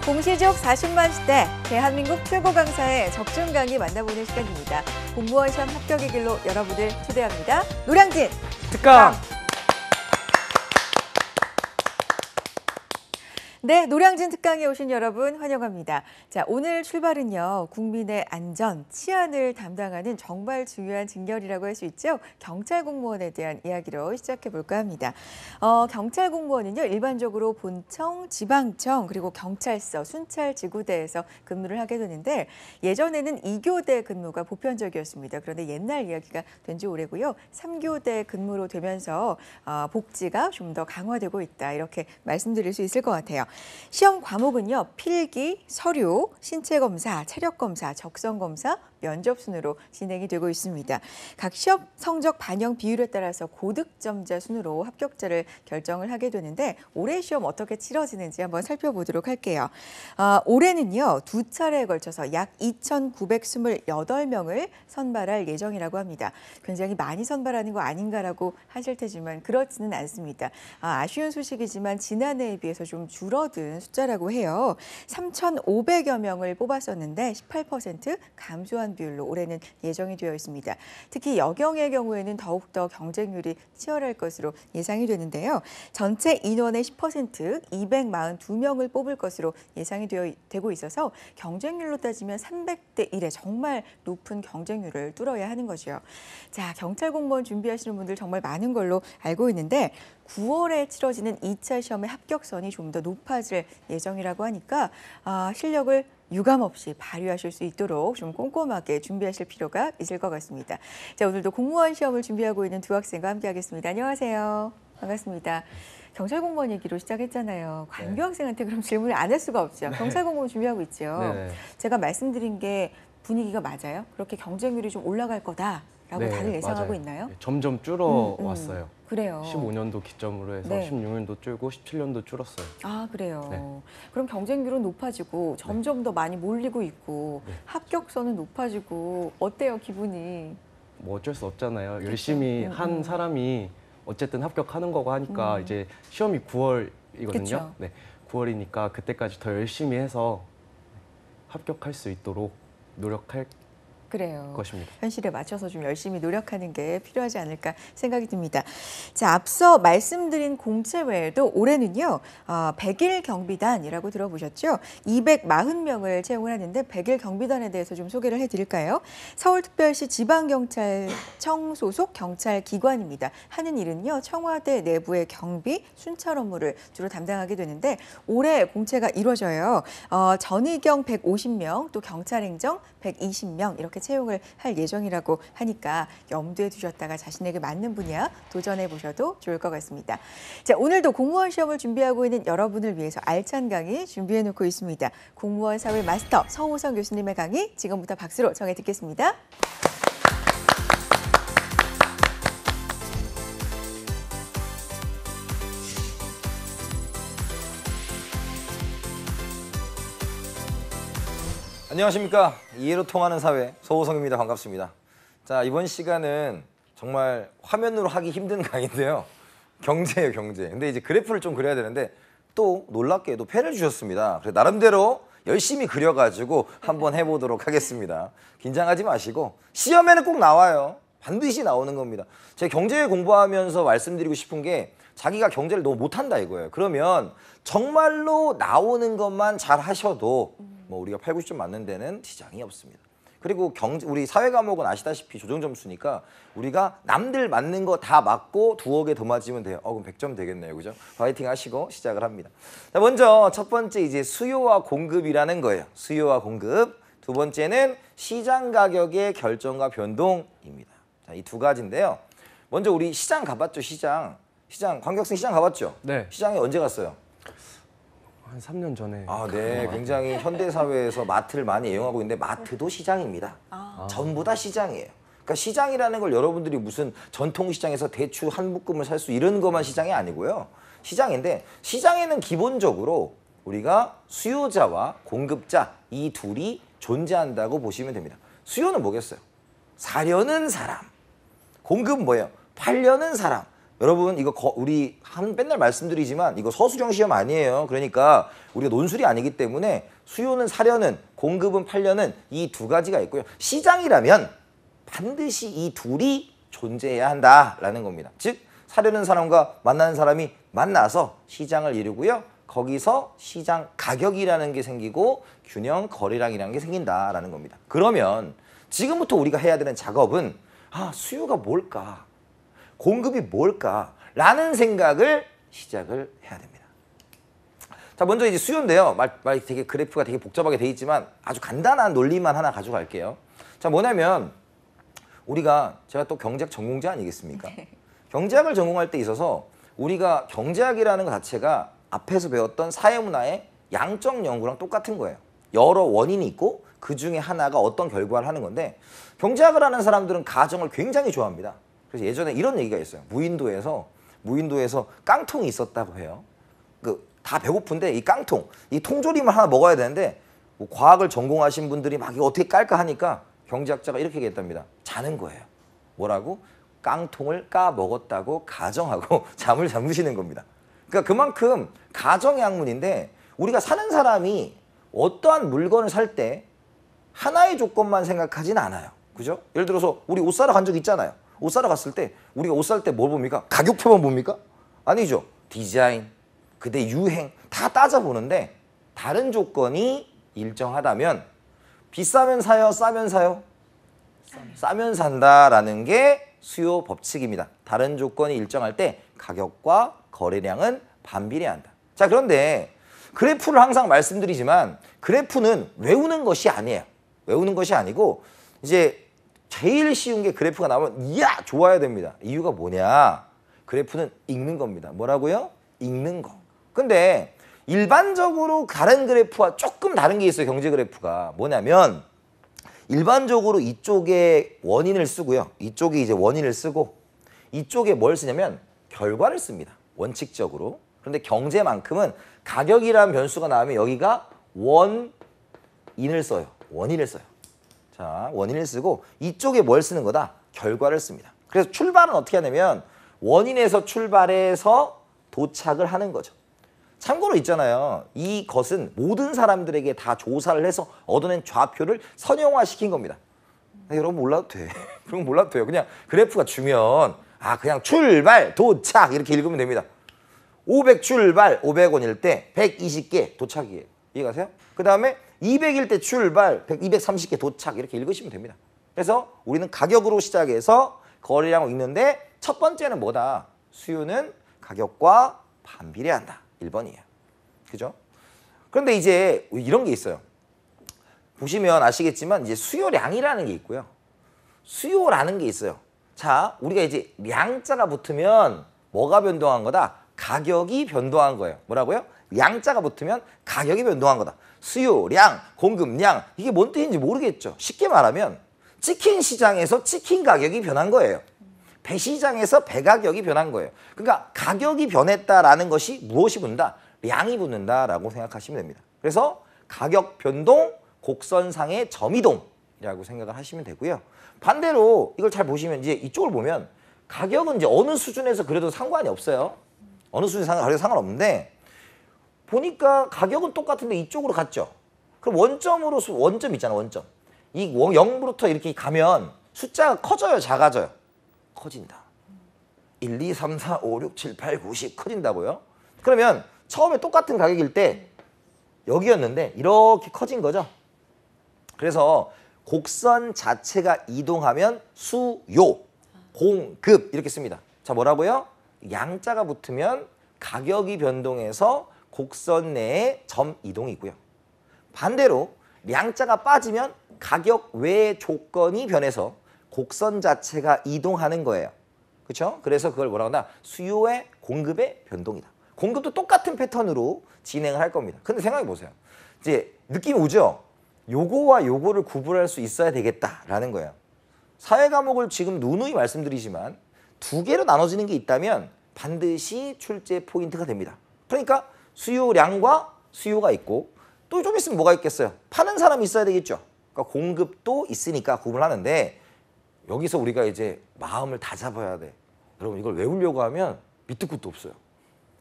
공시족 40만 시대, 대한민국 최고 강사의 적중 강의 만나보는 시간입니다. 공무원 시험 합격의 길로 여러분을 초대합니다. 노량진 특강! 네, 노량진 특강에 오신 여러분 환영합니다. 자, 오늘 출발은요, 국민의 안전, 치안을 담당하는 정말 중요한 직렬이라고 할 수 있죠. 경찰 공무원에 대한 이야기로 시작해 볼까 합니다. 경찰 공무원은요, 일반적으로 본청, 지방청, 그리고 경찰서, 순찰지구대에서 근무를 하게 되는데 예전에는 2교대 근무가 보편적이었습니다. 그런데 옛날 이야기가 된 지 오래고요. 3교대 근무로 되면서 복지가 좀 더 강화되고 있다. 이렇게 말씀드릴 수 있을 것 같아요. 시험 과목은요, 필기, 서류, 신체검사, 체력검사, 적성검사, 면접 순으로 진행이 되고 있습니다. 각 시험 성적 반영 비율에 따라서 고득점자 순으로 합격자를 결정을 하게 되는데 올해 시험 어떻게 치러지는지 한번 살펴보도록 할게요. 올해는요, 두 차례에 걸쳐서 약 2,928명을 선발할 예정이라고 합니다. 굉장히 많이 선발하는 거 아닌가라고 하실 테지만 그렇지는 않습니다. 아쉬운 소식이지만 지난해에 비해서 좀 줄어든 숫자라고 해요. 3,500여 명을 뽑았었는데 18% 감소한 비율로 올해는 예정이 되어 있습니다. 특히 여경의 경우에는 더욱더 경쟁률이 치열할 것으로 예상이 되는데요. 전체 인원의 10% 242명을 뽑을 것으로 예상이 되고 있어서 경쟁률로 따지면 300대 1의 정말 높은 경쟁률을 뚫어야 하는 거죠. 자, 경찰 공무원 준비하시는 분들 정말 많은 걸로 알고 있는데 9월에 치러지는 2차 시험의 합격선이 좀 더 높아질 예정이라고 하니까 실력을 유감없이 발휘하실 수 있도록 좀 꼼꼼하게 준비하실 필요가 있을 것 같습니다. 자, 오늘도 공무원 시험을 준비하고 있는 두 학생과 함께하겠습니다. 안녕하세요. 반갑습니다. 경찰 공무원 얘기로 시작했잖아요. 광규 학생한테 그럼 질문을 안 할 수가 없죠. 경찰 공무원 준비하고 있죠. 네. 제가 말씀드린 게 분위기가 맞아요? 그렇게 경쟁률이 좀 올라갈 거다라고 다들 예상하고 맞아요. 있나요? 점점 줄어왔어요. 그래요. 15년도 기점으로 해서 16년도 줄고 17년도 줄었어요. 아, 그래요. 네. 그럼 경쟁률은 높아지고 점점 더 많이 몰리고 있고 합격선은 높아지고 어때요, 기분이? 뭐 어쩔 수 없잖아요. 열심히 한 사람이 어쨌든 합격하는 거고 하니까 이제 시험이 9월이거든요. 그쵸. 네, 9월이니까 그때까지 더 열심히 해서 합격할 수 있도록 노력할 그래요. 것입니다. 현실에 맞춰서 좀 열심히 노력하는 게 필요하지 않을까 생각이 듭니다. 자, 앞서 말씀드린 공채 외에도 올해는요, 100일 경비단이라고 들어보셨죠? 240명을 채용을 하는데 100일 경비단에 대해서 좀 소개를 해드릴까요? 서울특별시 지방경찰청 소속 경찰기관입니다. 하는 일은요, 청와대 내부의 경비, 순찰 업무를 주로 담당하게 되는데 올해 공채가 이루어져요. 전의경 150명, 또 경찰행정 120명 이렇게 채용을 할 예정이라고 하니까 염두에 두셨다가 자신에게 맞는 분야 도전해 보셔도 좋을 것 같습니다. 자, 오늘도 공무원 시험을 준비하고 있는 여러분을 위해서 알찬 강의 준비해 놓고 있습니다. 공무원 사회 마스터 서호성 교수님의 강의 지금부터 박수로 청해 듣겠습니다. 안녕하십니까. 이해로 통하는 사회 서호성입니다. 반갑습니다. 자, 이번 시간은 정말 화면으로 하기 힘든 강의인데요. 경제예요, 경제. 근데 이제 그래프를 좀 그려야 되는데 또 놀랍게도 펜을 주셨습니다. 그래서 나름대로 열심히 그려가지고 한번 해보도록 하겠습니다. 긴장하지 마시고 시험에는 꼭 나와요. 반드시 나오는 겁니다. 제가 경제 공부하면서 말씀드리고 싶은 게 자기가 경제를 너무 못한다 이거예요. 그러면 정말로 나오는 것만 잘 하셔도 뭐 우리가 8, 90점 맞는 데는 지장이 없습니다. 그리고 우리 사회 과목은 아시다시피 조정 점수니까 우리가 남들 맞는 거 다 맞고 두어 개 더 맞으면 돼요. 그럼 100점 되겠네요. 그죠? 파이팅 하시고 시작을 합니다. 자, 먼저 첫 번째 이제 수요와 공급이라는 거예요. 수요와 공급. 두 번째는 시장 가격의 결정과 변동입니다. 자, 이 두 가지인데요. 먼저 우리 시장 가봤죠? 시장, 광교학생 시장 가봤죠? 네. 시장에 언제 갔어요? 한 3년 전에. 네. 굉장히 현대사회에서 마트를 많이 이용하고 있는데 마트도 시장입니다. 전부 다 시장이에요. 그러니까 시장이라는 걸 여러분들이 무슨 전통시장에서 대추 한 묶음을 살 수 이런 것만 시장이 아니고요. 시장인데 시장에는 기본적으로 우리가 수요자와 공급자 이 둘이 존재한다고 보시면 됩니다. 수요는 뭐겠어요? 사려는 사람. 공급은 뭐예요? 팔려는 사람. 여러분 이거 우리 맨날 말씀드리지만 이거 서술형 시험 아니에요. 그러니까 우리가 논술이 아니기 때문에 수요는 사려는, 공급은 팔려는 이 두 가지가 있고요. 시장이라면 반드시 이 둘이 존재해야 한다라는 겁니다. 즉 사려는 사람과 만나는 사람이 만나서 시장을 이루고요. 거기서 시장 가격이라는 게 생기고 균형 거래량이라는 게 생긴다라는 겁니다. 그러면 지금부터 우리가 해야 되는 작업은 수요가 뭘까? 공급이 뭘까? 라는 생각을 시작을 해야 됩니다. 자, 먼저 이제 수요인데요. 말 되게 그래프가 되게 복잡하게 돼 있지만 아주 간단한 논리만 하나 가져갈게요. 자, 뭐냐면 제가 또 경제학 전공자 아니겠습니까? 경제학을 전공할 때 있어서 우리가 경제학이라는 것 자체가 앞에서 배웠던 사회문화의 양적 연구랑 똑같은 거예요. 여러 원인이 있고 그 중에 하나가 어떤 결과를 하는 건데 경제학을 하는 사람들은 가정을 굉장히 좋아합니다. 그래서 예전에 이런 얘기가 있어요. 무인도에서 깡통이 있었다고 해요. 다 배고픈데 이 깡통, 이 통조림을 하나 먹어야 되는데 뭐 과학을 전공하신 분들이 막 이거 어떻게 깔까 하니까 경제학자가 이렇게 얘기했답니다. 자는 거예요. 뭐라고? 깡통을 까 먹었다고 가정하고 잠을 잠드시는 겁니다. 그러니까 그만큼 가정의 학문인데 우리가 사는 사람이 어떠한 물건을 살 때 하나의 조건만 생각하진 않아요. 그죠? 예를 들어서 우리 옷 사러 간 적 있잖아요. 옷 사러 갔을 때 우리가 옷 살 때 뭘 봅니까? 가격표만 봅니까? 아니죠. 디자인, 그다음에 유행 다 따져보는데 다른 조건이 일정하다면 비싸면 사요, 싸면 사요? 싸면 산다라는 게 수요 법칙입니다. 다른 조건이 일정할 때 가격과 거래량은 반비례한다. 자, 그런데 그래프를 항상 말씀드리지만 그래프는 외우는 것이 아니에요. 외우는 것이 아니고 이제 제일 쉬운 게 그래프가 나오면 이야 좋아야 됩니다. 이유가 뭐냐? 그래프는 읽는 겁니다. 뭐라고요? 읽는 거. 근데 일반적으로 다른 그래프와 조금 다른 게 있어요. 경제 그래프가. 뭐냐면 일반적으로 이쪽에 원인을 쓰고요. 이쪽에 이제 원인을 쓰고 이쪽에 뭘 쓰냐면 결과를 씁니다. 원칙적으로. 그런데 경제만큼은 가격이라는 변수가 나오면 여기가 원인을 써요. 원인을 써요. 자, 원인을 쓰고 이쪽에 뭘 쓰는 거다? 결과를 씁니다. 그래서 출발은 어떻게 하냐면 원인에서 출발해서 도착을 하는 거죠. 참고로 있잖아요. 이것은 모든 사람들에게 다 조사를 해서 얻어낸 좌표를 선형화시킨 겁니다. 여러분 몰라도 돼. 그런 거 몰라도 돼요. 그냥 그래프가 주면 그냥 출발, 도착 이렇게 읽으면 됩니다. 500 출발, 500원일 때 120개 도착이에요. 이해가세요? 그 다음에 200일 때 출발, 230개 도착 이렇게 읽으시면 됩니다. 그래서 우리는 가격으로 시작해서 거래량을 읽는데 첫 번째는 뭐다? 수요는 가격과 반비례한다. 1번이에요. 그죠? 그런데 이제 이런 게 있어요. 보시면 아시겠지만 이제 수요량이라는 게 있고요. 수요라는 게 있어요. 자, 우리가 이제 량자가 붙으면 뭐가 변동한 거다? 가격이 변동한 거예요. 뭐라고요? 양자가 붙으면 가격이 변동한 거다. 수요량, 공급량 이게 뭔 뜻인지 모르겠죠. 쉽게 말하면 치킨 시장에서 치킨 가격이 변한 거예요. 배 시장에서 배 가격이 변한 거예요. 그러니까 가격이 변했다라는 것이 무엇이 붙는다? 량이 붙는다라고 생각하시면 됩니다. 그래서 가격 변동, 곡선상의 점이동이라고 생각을 하시면 되고요. 반대로 이걸 잘 보시면 이제 이쪽을 보면 가격은 이제 어느 수준에서 그래도 상관이 없어요. 어느 수준에서 그래도 상관없는데 보니까 가격은 똑같은데 이쪽으로 갔죠. 그럼 원점으로 원점 있잖아, 원점. 이 0부터 이렇게 가면 숫자가 커져요, 작아져요? 커진다. 1, 2, 3, 4, 5, 6, 7, 8, 9, 10 커진다고요? 그러면 처음에 똑같은 가격일 때 여기였는데 이렇게 커진 거죠. 그래서 곡선 자체가 이동하면 수요, 공급 이렇게 씁니다. 자, 뭐라고요? 양자가 붙으면 가격이 변동해서 곡선 내에 점 이동이 있고요. 반대로 양자가 빠지면 가격 외의 조건이 변해서 곡선 자체가 이동하는 거예요. 그렇죠? 그래서 그걸 뭐라고 하나? 수요의 공급의 변동이다. 공급도 똑같은 패턴으로 진행을 할 겁니다. 근데 생각해 보세요. 이제 느낌이 오죠? 요거와 요거를 구분할 수 있어야 되겠다라는 거예요. 사회 과목을 지금 누누이 말씀드리지만 두 개로 나눠지는 게 있다면 반드시 출제 포인트가 됩니다. 그러니까 수요량과 수요가 있고 또 좀 있으면 뭐가 있겠어요? 파는 사람이 있어야 되겠죠. 그러니까 공급도 있으니까 구분하는데 여기서 우리가 이제 마음을 다 잡아야 돼. 여러분 이걸 외우려고 하면 밑도 끝도 없어요.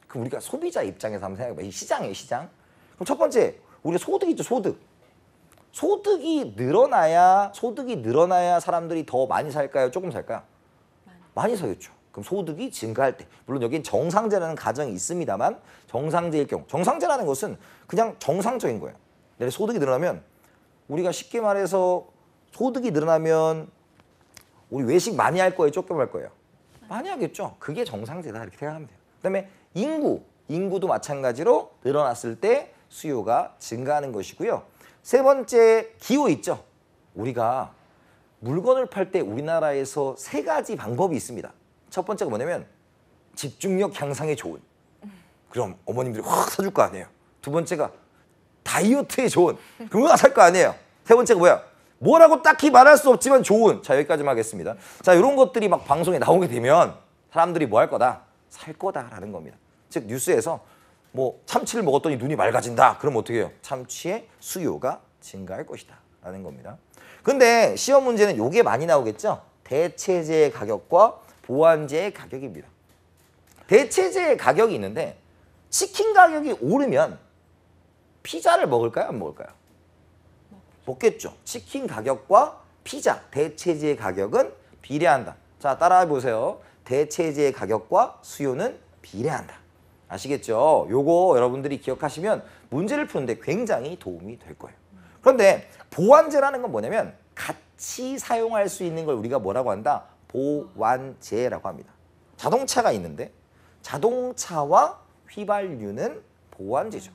그럼 우리가 소비자 입장에서 한번 생각해봐. 이 시장이에요, 시장. 그럼 첫 번째, 우리 소득 있죠, 소득. 소득이 늘어나야 사람들이 더 많이 살까요? 조금 살까요? 많이 사겠죠. 그럼 소득이 증가할 때, 물론 여긴 정상제라는 가정이 있습니다만 정상제일 경우, 정상제라는 것은 그냥 정상적인 거예요. 내 소득이 늘어나면 우리가 쉽게 말해서 소득이 늘어나면 우리 외식 많이 할 거예요, 조금 할 거예요? 많이 하겠죠. 그게 정상제다 이렇게 생각하면 돼요. 그다음에 인구도 마찬가지로 늘어났을 때 수요가 증가하는 것이고요. 세 번째, 기호 있죠. 우리가 물건을 팔 때 우리나라에서 세 가지 방법이 있습니다. 첫 번째가 뭐냐면 집중력 향상에 좋은. 그럼 어머님들이 확 사줄 거 아니에요. 두 번째가 다이어트에 좋은. 그럼 살 거 아니에요. 세 번째가 뭐야? 뭐라고 딱히 말할 수 없지만 좋은. 자, 여기까지만 하겠습니다. 자, 이런 것들이 막 방송에 나오게 되면 사람들이 뭐 할 거다? 살 거다라는 겁니다. 즉 뉴스에서 뭐 참치를 먹었더니 눈이 맑아진다. 그럼 어떻게 해요? 참치의 수요가 증가할 것이다 라는 겁니다. 근데 시험 문제는 요게 많이 나오겠죠? 대체재의 가격과 보완제의 가격입니다. 대체재의 가격이 있는데 치킨 가격이 오르면 피자를 먹을까요? 안 먹을까요? 먹겠죠. 치킨 가격과 피자, 대체재의 가격은 비례한다. 자, 따라해 보세요. 대체재의 가격과 수요는 비례한다. 아시겠죠? 요거 여러분들이 기억하시면 문제를 푸는데 굉장히 도움이 될 거예요. 그런데 보완제라는 건 뭐냐면 같이 사용할 수 있는 걸 우리가 뭐라고 한다? 보완제라고 합니다. 자동차가 있는데 자동차와 휘발유는 보완제죠.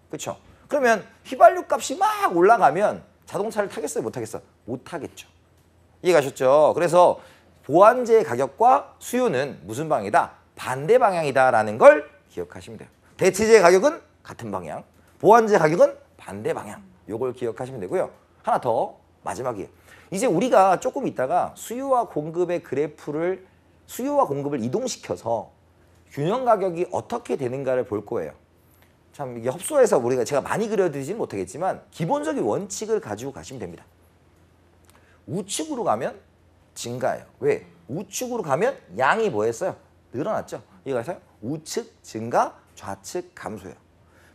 그렇죠? 그러면 휘발유 값이 막 올라가면 자동차를 타겠어요? 못 타겠어요? 못 타겠죠. 이해가셨죠? 그래서 보완제의 가격과 수요는 무슨 방향이다? 반대 방향이다라는 걸 기억하시면 돼요. 대체제의 가격은 같은 방향, 보완제 가격은 반대 방향. 요걸 기억하시면 되고요. 하나 더 마지막이에요. 이제 우리가 조금 있다가 수요와 공급을 이동시켜서 균형 가격이 어떻게 되는가를 볼 거예요. 참 이게 협소해서 제가 많이 그려드리지는 못하겠지만 기본적인 원칙을 가지고 가시면 됩니다. 우측으로 가면 증가해요. 왜? 우측으로 가면 양이 뭐 했어요? 늘어났죠. 이해가세요? 우측 증가, 좌측 감소예요.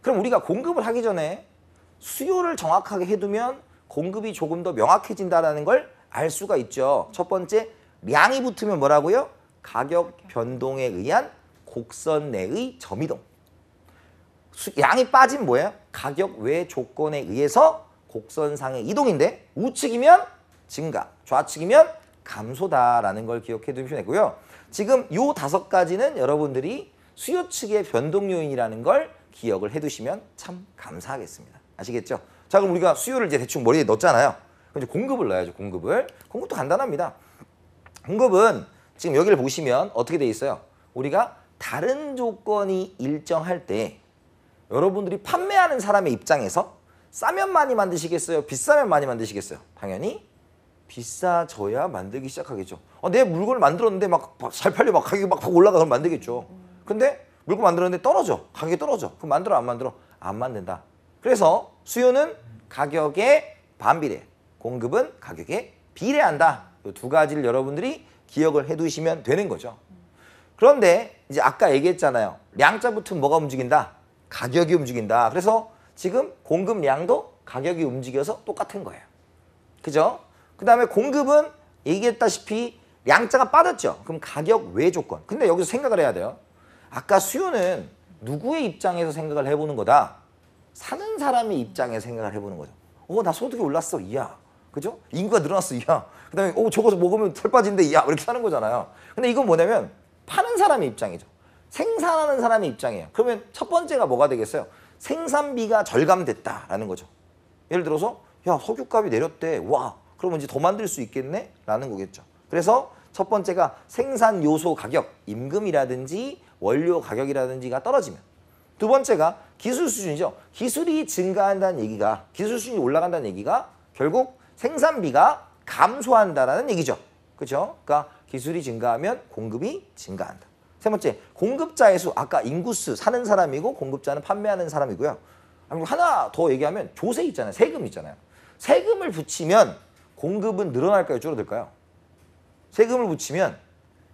그럼 우리가 공급을 하기 전에 수요를 정확하게 해두면 공급이 조금 더 명확해진다는 걸 알 수가 있죠. 첫 번째, 량이 붙으면 뭐라고요? 가격 변동에 의한 곡선 내의 점이동. 양이 빠진 뭐예요? 가격 외 조건에 의해서 곡선상의 이동인데 우측이면 증가, 좌측이면 감소다라는 걸 기억해 두시면 되고요. 지금 요 5가지는 여러분들이 수요 측의 변동 요인이라는 걸 기억을 해 두시면 참 감사하겠습니다. 아시겠죠? 자, 그럼 우리가 수요를 이제 대충 머리에 넣었잖아요. 그럼 이제 공급을 넣어야죠, 공급을. 공급도 간단합니다. 공급은 지금 여기를 보시면 어떻게 돼 있어요? 우리가 다른 조건이 일정할 때 여러분들이 판매하는 사람의 입장에서 싸면 많이 만드시겠어요? 비싸면 많이 만드시겠어요? 당연히 비싸져야 만들기 시작하겠죠. 내 물건을 만들었는데 막 잘 팔려, 막 가격이 막 올라가, 그럼 만들겠죠. 근데 물건 만들었는데 떨어져, 가격이 떨어져. 그럼 만들어, 안 만들어? 안 만든다. 그래서 수요는 가격에 반비례, 공급은 가격에 비례한다. 이 2가지를 여러분들이 기억을 해두시면 되는 거죠. 그런데 이제 아까 얘기했잖아요. 량자 붙으면 뭐가 움직인다? 가격이 움직인다. 그래서 지금 공급량도 가격이 움직여서 똑같은 거예요. 그죠? 그 다음에 공급은 얘기했다시피 양자가 빠졌죠. 그럼 가격 외 조건. 근데 여기서 생각을 해야 돼요. 아까 수요는 누구의 입장에서 생각을 해보는 거다? 사는 사람의 입장에서 생각을 해보는 거죠. 나 소득이 올랐어. 이야. 그죠? 인구가 늘어났어. 이야. 그 다음에 저거 먹으면 살 빠진대. 이야. 이렇게 사는 거잖아요. 근데 이건 뭐냐면 파는 사람의 입장이죠. 생산하는 사람의 입장이에요. 그러면 첫 번째가 뭐가 되겠어요? 생산비가 절감됐다라는 거죠. 예를 들어서 야, 석유값이 내렸대. 와, 그러면 이제 더 만들 수 있겠네? 라는 거겠죠. 그래서 첫 번째가 생산 요소 가격, 임금이라든지 원료 가격이라든지가 떨어지면, 두 번째가 기술 수준이죠. 기술이 증가한다는 얘기가, 기술 수준이 올라간다는 얘기가 결국 생산비가 감소한다라는 얘기죠. 그렇죠? 그러니까 기술이 증가하면 공급이 증가한다. 세 번째, 공급자의 수. 아까 인구수, 사는 사람이고 공급자는 판매하는 사람이고요. 그리고 하나 더 얘기하면 조세 있잖아요. 세금 있잖아요. 세금을 붙이면 공급은 늘어날까요? 줄어들까요? 세금을 붙이면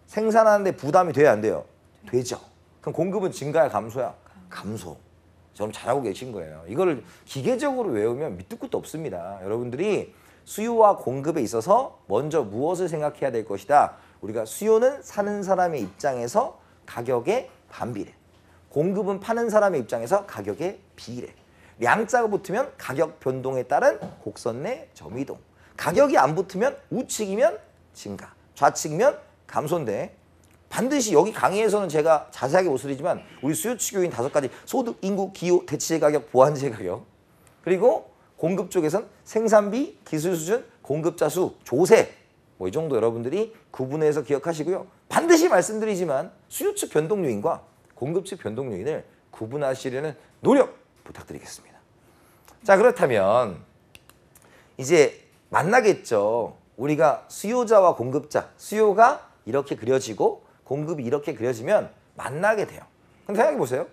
생산하는데 부담이 돼야 안 돼요? 되죠. 그럼 공급은 증가야 감소야? 감소. 저는 잘하고 계신 거예요. 이거를 기계적으로 외우면 밑도 끝도 없습니다. 여러분들이 수요와 공급에 있어서 먼저 무엇을 생각해야 될 것이다. 우리가 수요는 사는 사람의 입장에서 가격의 반비례. 공급은 파는 사람의 입장에서 가격의 비례. 양자가 붙으면 가격 변동에 따른 곡선 내 점이동. 가격이 안 붙으면 우측이면 증가, 좌측이면 감소인데 반드시 여기 강의에서는 제가 자세하게 못 드리지만 우리 수요치 요인 5가지 소득, 인구, 기호, 대체재 가격, 보완재 가격 그리고 공급 쪽에선 생산비, 기술 수준, 공급자 수, 조세 뭐 이 정도 여러분들이 구분해서 기억하시고요. 반드시 말씀드리지만 수요 측 변동 요인과 공급 측 변동 요인을 구분하시려는 노력 부탁드리겠습니다. 자, 그렇다면 이제 만나겠죠. 우리가 수요자와 공급자, 수요가 이렇게 그려지고 공급이 이렇게 그려지면 만나게 돼요. 그럼 생각해 보세요.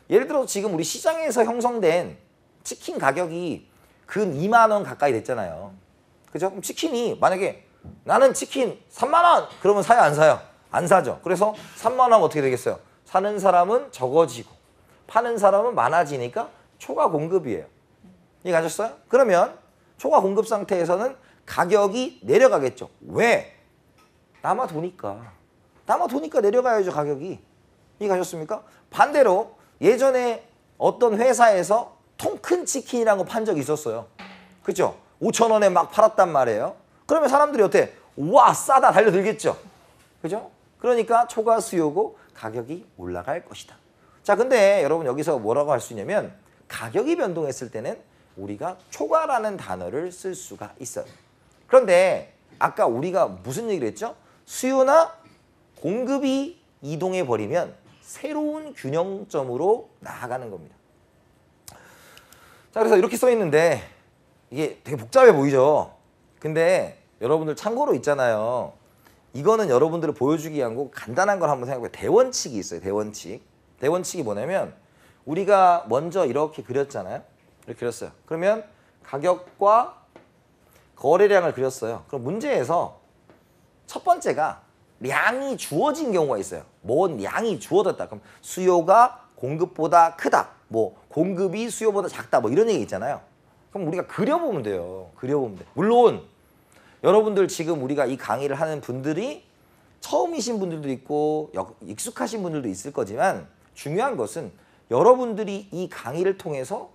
예를 들어 지금 우리 시장에서 형성된 치킨 가격이 근 2만 원 가까이 됐잖아요. 그죠? 그럼 치킨이 만약에 나는 치킨 3만 원 그러면 사요 안 사요? 안 사죠. 그래서 3만 원 하면 어떻게 되겠어요? 사는 사람은 적어지고 파는 사람은 많아지니까 초과 공급이에요. 이해가셨어요? 그러면 초과 공급 상태에서는 가격이 내려가겠죠. 왜? 남아 도니까. 남아 도니까 내려가야죠, 가격이. 이해가셨습니까? 반대로 예전에 어떤 회사에서 통 큰 치킨이라는 거 판 적이 있었어요. 그죠? 5,000원에 막 팔았단 말이에요. 그러면 사람들이 어때? 와, 싸다 달려들겠죠. 그죠? 그러니까 초과 수요고 가격이 올라갈 것이다. 자, 근데 여러분 여기서 뭐라고 할 수 있냐면 가격이 변동했을 때는 우리가 초과라는 단어를 쓸 수가 있어요. 그런데 아까 우리가 무슨 얘기를 했죠? 수요나 공급이 이동해 버리면 새로운 균형점으로 나아가는 겁니다. 자, 그래서 이렇게 써 있는데 이게 되게 복잡해 보이죠? 근데 여러분들 참고로 있잖아요. 이거는 여러분들을 보여주기 위한 거 간단한 걸 한번 생각해 보세요. 대원칙이 있어요. 대원칙. 대원칙이 뭐냐면 우리가 먼저 이렇게 그렸잖아요. 이렇게 그렸어요. 그러면 가격과 거래량을 그렸어요. 그럼 문제에서 첫 번째가 량이 주어진 경우가 있어요. 뭔 양이 주어졌다. 그럼 수요가 공급보다 크다. 뭐 공급이 수요보다 작다. 뭐 이런 얘기 있잖아요. 그럼 우리가 그려보면 돼요. 그려보면 돼. 물론 여러분들 지금 우리가 이 강의를 하는 분들이 처음이신 분들도 있고 익숙하신 분들도 있을 거지만 중요한 것은 여러분들이 이 강의를 통해서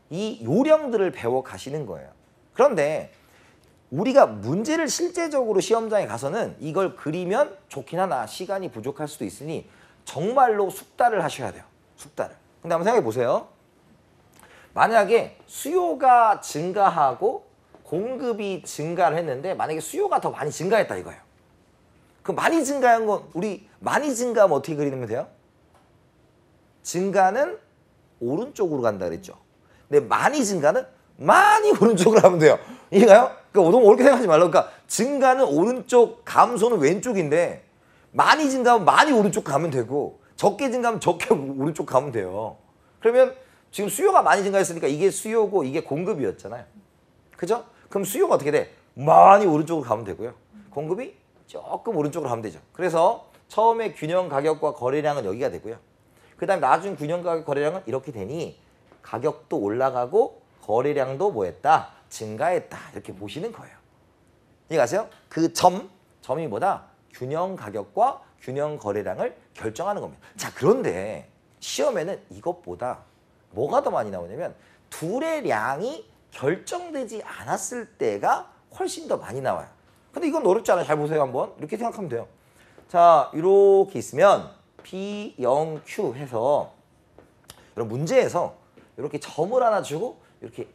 이 요령들을 배워 가시는 거예요. 그런데 우리가 문제를 실제적으로 시험장에 가서는 이걸 그리면 좋긴 하나 시간이 부족할 수도 있으니 정말로 숙달을 하셔야 돼요. 숙달을. 근데 한번 생각해 보세요. 만약에 수요가 증가하고 공급이 증가를 했는데 만약에 수요가 더 많이 증가했다 이거예요. 그 많이 증가한 건 우리 많이 증가하면 어떻게 그리면 돼요? 증가는 오른쪽으로 간다 그랬죠. 근데 많이 증가는 많이 오른쪽으로 하면 돼요. 이해가요? 그러니까 너무 어렵게 생각하지 말라고. 그러니까 증가는 오른쪽, 감소는 왼쪽인데 많이 증가하면 많이 오른쪽 가면 되고 적게 증가하면 적게 오른쪽 가면 돼요. 그러면 지금 수요가 많이 증가했으니까 이게 수요고 이게 공급이었잖아요. 그죠? 그럼 수요가 어떻게 돼? 많이 오른쪽으로 가면 되고요. 공급이 조금 오른쪽으로 가면 되죠. 그래서 처음에 균형 가격과 거래량은 여기가 되고요. 그 다음에 나중 균형 가격 거래량은 이렇게 되니 가격도 올라가고 거래량도 뭐했다? 증가했다. 이렇게 보시는 거예요. 이해가세요? 그 점이 뭐다? 균형 가격과 균형 거래량을 결정하는 겁니다. 자, 그런데 시험에는 이것보다 뭐가 더 많이 나오냐면 둘의 량이 결정되지 않았을 때가 훨씬 더 많이 나와요. 근데 이건 어렵지 않아요. 잘 보세요 한번. 이렇게 생각하면 돼요. 자, 이렇게 있으면 P, 0, Q 해서 이런 문제에서 이렇게 점을 하나 주고 이렇게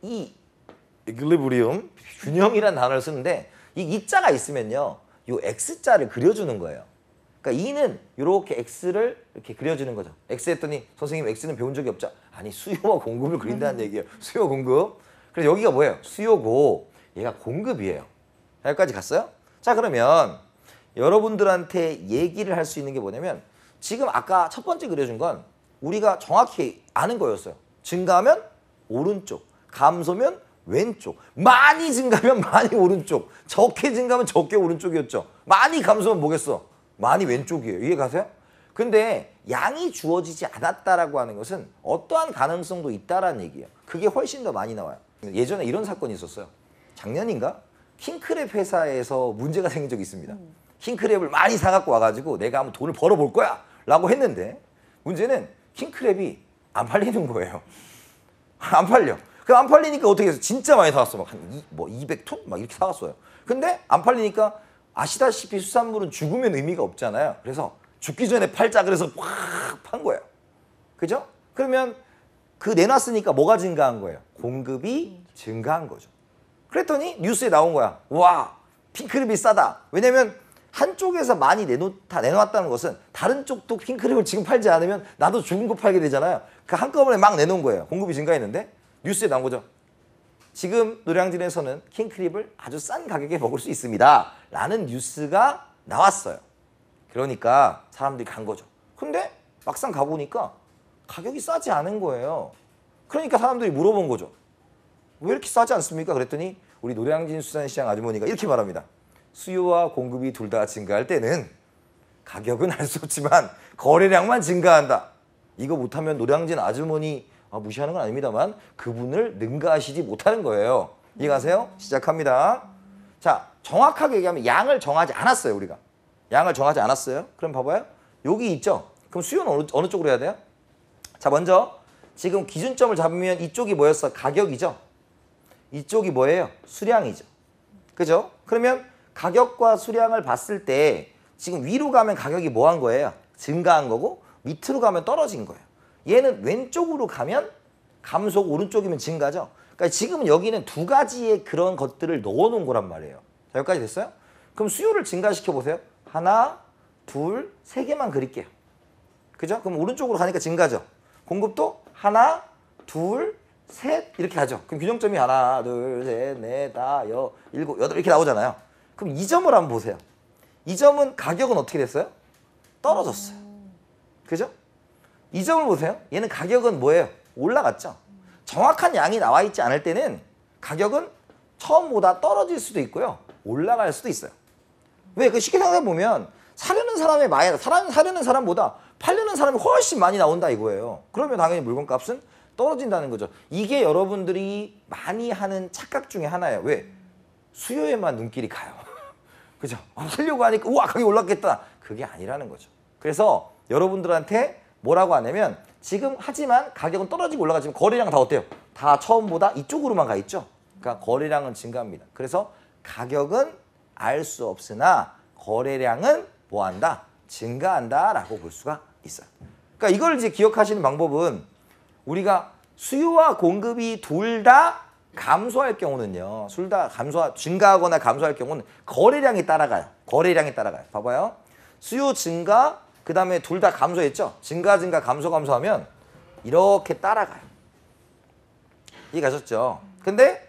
equilibrium, 균형이라는 단어를 쓰는데 이 이자가 있으면요. 이 X자를 그려주는 거예요. 그러니까 E는 이렇게 X를 이렇게 그려주는 거죠. X 했더니 선생님 X는 배운 적이 없죠. 아니 수요와 공급을 그린다는 얘기예요. 수요 공급. 그래서 여기가 뭐예요? 수요고 얘가 공급이에요. 여기까지 갔어요? 자, 그러면 여러분들한테 얘기를 할 수 있는 게 뭐냐면 지금 아까 첫 번째 그려준 건 우리가 정확히 아는 거였어요. 증가하면 오른쪽, 감소면 왼쪽, 많이 증가하면 많이 오른쪽, 적게 증가하면 적게 오른쪽이었죠. 많이 감소면 뭐겠어? 많이 왼쪽이에요. 이해 가세요? 근데 양이 주어지지 않았다라고 하는 것은 어떠한 가능성도 있다라는 얘기예요. 그게 훨씬 더 많이 나와요. 예전에 이런 사건이 있었어요. 작년인가? 킹크랩 회사에서 문제가 생긴 적이 있습니다. 킹크랩을 많이 사갖고 와가지고 내가 한번 돈을 벌어볼 거야 라고 했는데 문제는 킹크랩이 안 팔리는 거예요. 안 팔려. 그럼 안 팔리니까 어떻게 해서 진짜 많이 사왔어. 막 한 200톤? 막 이렇게 사왔어요. 근데 안 팔리니까 아시다시피 수산물은 죽으면 의미가 없잖아요. 그래서 죽기 전에 팔자 그래서 확 판 거예요. 그죠? 그러면 그 내놨으니까 뭐가 증가한 거예요? 공급이 증가한 거죠. 그랬더니 뉴스에 나온 거야. 와, 킹크랩이 싸다. 왜냐면 한쪽에서 많이 내놓았다는 것은 다른 쪽도 킹크랩을 지금 팔지 않으면 나도 죽은 거 팔게 되잖아요. 그 한꺼번에 막 내놓은 거예요. 공급이 증가했는데 뉴스에 나온 거죠. 지금 노량진에서는 킹크랩을 아주 싼 가격에 먹을 수 있습니다. 라는 뉴스가 나왔어요. 그러니까 사람들이 간 거죠. 근데 막상 가보니까 가격이 싸지 않은 거예요. 그러니까 사람들이 물어본 거죠. 왜 이렇게 싸지 않습니까? 그랬더니 우리 노량진 수산시장 아주머니가 이렇게 말합니다. 수요와 공급이 둘 다 증가할 때는 가격은 알 수 없지만 거래량만 증가한다. 이거 못하면 노량진 아주머니 무시하는 건 아닙니다만 그분을 능가하시지 못하는 거예요. 이해가세요? 시작합니다. 자, 정확하게 얘기하면 양을 정하지 않았어요. 우리가. 양을 정하지 않았어요. 그럼 봐봐요. 여기 있죠? 그럼 수요는 어느 쪽으로 해야 돼요? 자, 먼저 지금 기준점을 잡으면 이쪽이 뭐였어? 가격이죠? 이쪽이 뭐예요? 수량이죠. 그죠? 그러면 가격과 수량을 봤을 때 지금 위로 가면 가격이 뭐 한 거예요? 증가한 거고 밑으로 가면 떨어진 거예요. 얘는 왼쪽으로 가면 감소고 오른쪽이면 증가죠. 그러니까 지금 여기는 두 가지의 그런 것들을 넣어놓은 거란 말이에요. 자, 여기까지 됐어요? 그럼 수요를 증가시켜 보세요. 하나, 둘, 세 개만 그릴게요. 그죠? 그럼 오른쪽으로 가니까 증가죠. 공급도 하나, 둘, 셋 이렇게 가죠. 그럼 규정점이 하나, 둘, 셋, 넷, 다, 일곱, 여덟 이렇게 나오잖아요. 그럼 이 점을 한번 보세요. 이 점은 가격은 어떻게 됐어요? 떨어졌어요. 그죠? 이 점을 보세요. 얘는 가격은 뭐예요? 올라갔죠. 정확한 양이 나와 있지 않을 때는 가격은 처음보다 떨어질 수도 있고요. 올라갈 수도 있어요. 왜? 그 쉽게 생각해 보면 사려는 사람의 사려는 사람보다 팔려는 사람이 훨씬 많이 나온다 이거예요. 그러면 당연히 물건값은 떨어진다는 거죠. 이게 여러분들이 많이 하는 착각 중에 하나예요. 왜? 수요에만 눈길이 가요. 그죠? 살려고 하니까 우와 가격이 올랐겠다. 그게 아니라는 거죠. 그래서 여러분들한테 뭐라고 하냐면 지금 하지만 가격은 떨어지고 올라가지만 거래량 다 어때요? 다 처음보다 이쪽으로만 가 있죠. 그러니까 거래량은 증가합니다. 그래서 가격은 알 수 없으나 거래량은 뭐한다? 증가한다라고 볼 수가 있어요. 그러니까 이걸 이제 기억하시는 방법은 우리가 수요와 공급이 둘 다 감소할 경우는요. 둘 다 증가하거나 감소할 경우는 거래량이 따라가요. 거래량이 따라가요. 봐봐요. 수요 증가, 그 다음에 둘 다 감소했죠. 증가, 감소하면 이렇게 따라가요. 이해가셨죠? 근데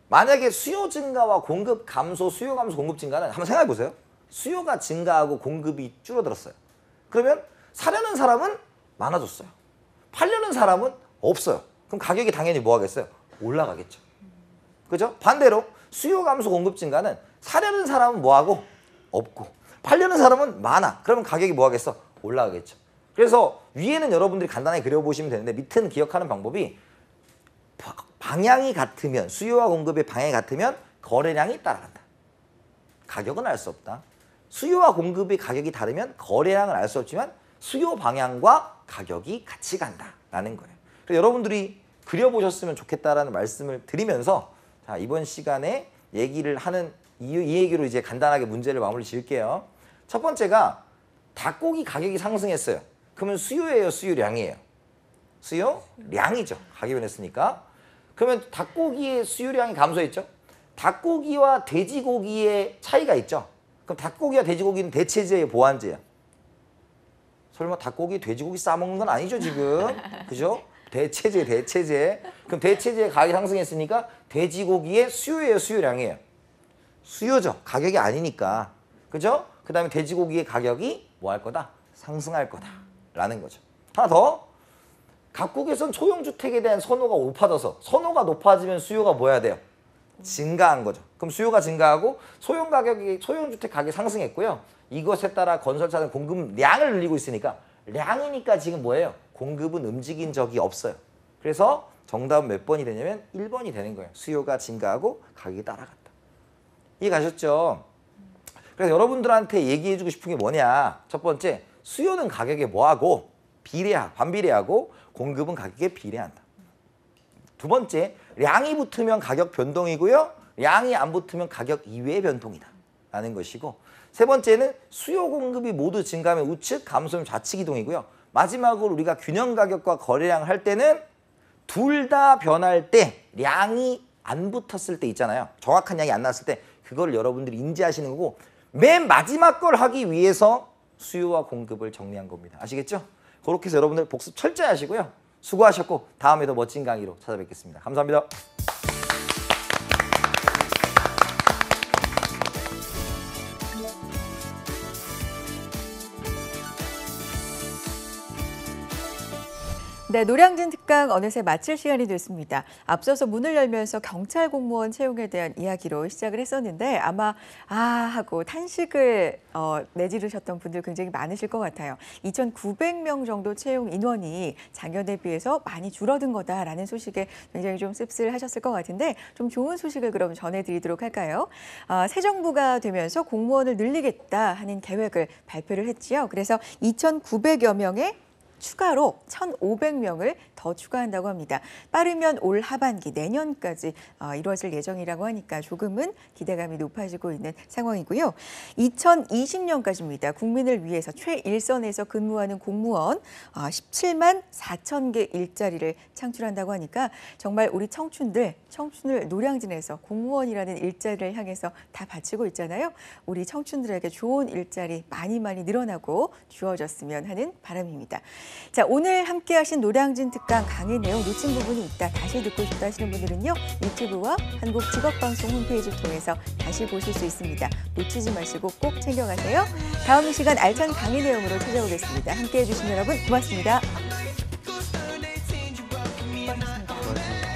만약에 수요 증가와 공급 감소, 수요 감소, 공급 증가는 한번 생각해 보세요. 수요가 증가하고 공급이 줄어들었어요. 그러면 사려는 사람은 많아졌어요. 팔려는 사람은 없어요. 그럼 가격이 당연히 뭐 하겠어요? 올라가겠죠. 그죠? 반대로 수요 감소, 공급 증가는 사려는 사람은 뭐 하고? 없고. 팔려는 사람은 많아. 그러면 가격이 뭐 하겠어? 올라가겠죠. 그래서 위에는 여러분들이 간단하게 그려보시면 되는데 밑에는 기억하는 방법이 방향이 같으면 수요와 공급의 방향이 같으면 거래량이 따라간다. 가격은 알 수 없다. 수요와 공급의 가격이 다르면 거래량을 알 수 없지만 수요 방향과 가격이 같이 간다라는 거예요. 그래서 여러분들이 그려보셨으면 좋겠다라는 말씀을 드리면서 자, 이번 시간에 얘기를 하는 이 얘기로 이제 간단하게 문제를 마무리 지을게요. 첫 번째가 닭고기 가격이 상승했어요. 그러면 수요예요, 수요량이에요? 수요량이죠. 가격이 변했으니까. 그러면 닭고기의 수요량이 감소했죠. 닭고기와 돼지고기의 차이가 있죠. 그럼 닭고기와 돼지고기는 대체제예요, 보완제예요? 설마 닭고기, 돼지고기 싸먹는 건 아니죠, 지금. 그죠? 대체제. 그럼 대체제의 가격이 상승했으니까 돼지고기의 수요예요, 수요량이에요? 수요죠. 가격이 아니니까. 그죠? 그 다음에 돼지고기의 가격이 뭐 할 거다? 상승할 거다. 라는 거죠. 하나 더. 각국에선 소형주택에 대한 선호가 높아져서 선호가 높아지면 수요가 뭐 해야 돼요? 증가한 거죠. 그럼 수요가 증가하고 소형주택 가격이 상승했고요. 이것에 따라 건설사는 공급량을 늘리고 있으니까 량이니까 지금 뭐예요? 공급은 움직인 적이 없어요. 그래서 정답은 몇 번이 되냐면 1번이 되는 거예요. 수요가 증가하고 가격이 따라갔다. 이해 가셨죠? 그래서 여러분들한테 얘기해주고 싶은 게 뭐냐? 첫 번째, 수요는 가격에 뭐하고 반비례하고 공급은 가격에 비례한다. 두 번째, 량이 붙으면 가격 변동이고요. 량이 안 붙으면 가격 이외의 변동이다 라는 것이고, 세 번째는 수요 공급이 모두 증가하면 우측, 감소하면 좌측 이동이고요. 마지막으로 우리가 균형 가격과 거래량을 할 때는 둘 다 변할 때 량이 안 붙었을 때 있잖아요. 정확한 양이 안 나왔을 때 그걸 여러분들이 인지하시는 거고, 맨 마지막 걸 하기 위해서 수요와 공급을 정리한 겁니다. 아시겠죠? 그렇게 해서 여러분들 복습 철저히 하시고요. 수고하셨고 다음에 더 멋진 강의로 찾아뵙겠습니다. 감사합니다. 네, 노량진 특강 어느새 마칠 시간이 됐습니다. 앞서서 문을 열면서 경찰 공무원 채용에 대한 이야기로 시작을 했었는데 아마 하고 탄식을 내지르셨던 분들 굉장히 많으실 것 같아요. 2,900명 정도 채용 인원이 작년에 비해서 많이 줄어든 거다라는 소식에 굉장히 좀 씁쓸하셨을 것 같은데 좀 좋은 소식을 그럼 전해드리도록 할까요? 새 정부가 되면서 공무원을 늘리겠다 하는 계획을 발표를 했지요. 그래서 2,900여 명의 추가로 1,500명을 더 추가한다고 합니다. 빠르면 올 하반기 내년까지 이루어질 예정이라고 하니까 조금은 기대감이 높아지고 있는 상황이고요. 2020년까지입니다. 국민을 위해서 최일선에서 근무하는 공무원 17만 4천 개 일자리를 창출한다고 하니까 정말 우리 청춘을 노량진에서 공무원이라는 일자리를 향해서 다 바치고 있잖아요. 우리 청춘들에게 좋은 일자리 많이 늘어나고 주어졌으면 하는 바람입니다. 자, 오늘 함께하신 노량진 특강 강의 내용 놓친 부분이 있다, 다시 듣고 싶다 하시는 분들은요. 유튜브와 한국직업방송 홈페이지를 통해서 다시 보실 수 있습니다. 놓치지 마시고 꼭 챙겨가세요. 다음 시간 알찬 강의 내용으로 찾아오겠습니다. 함께해 주신 여러분 고맙습니다. 수고하셨습니다.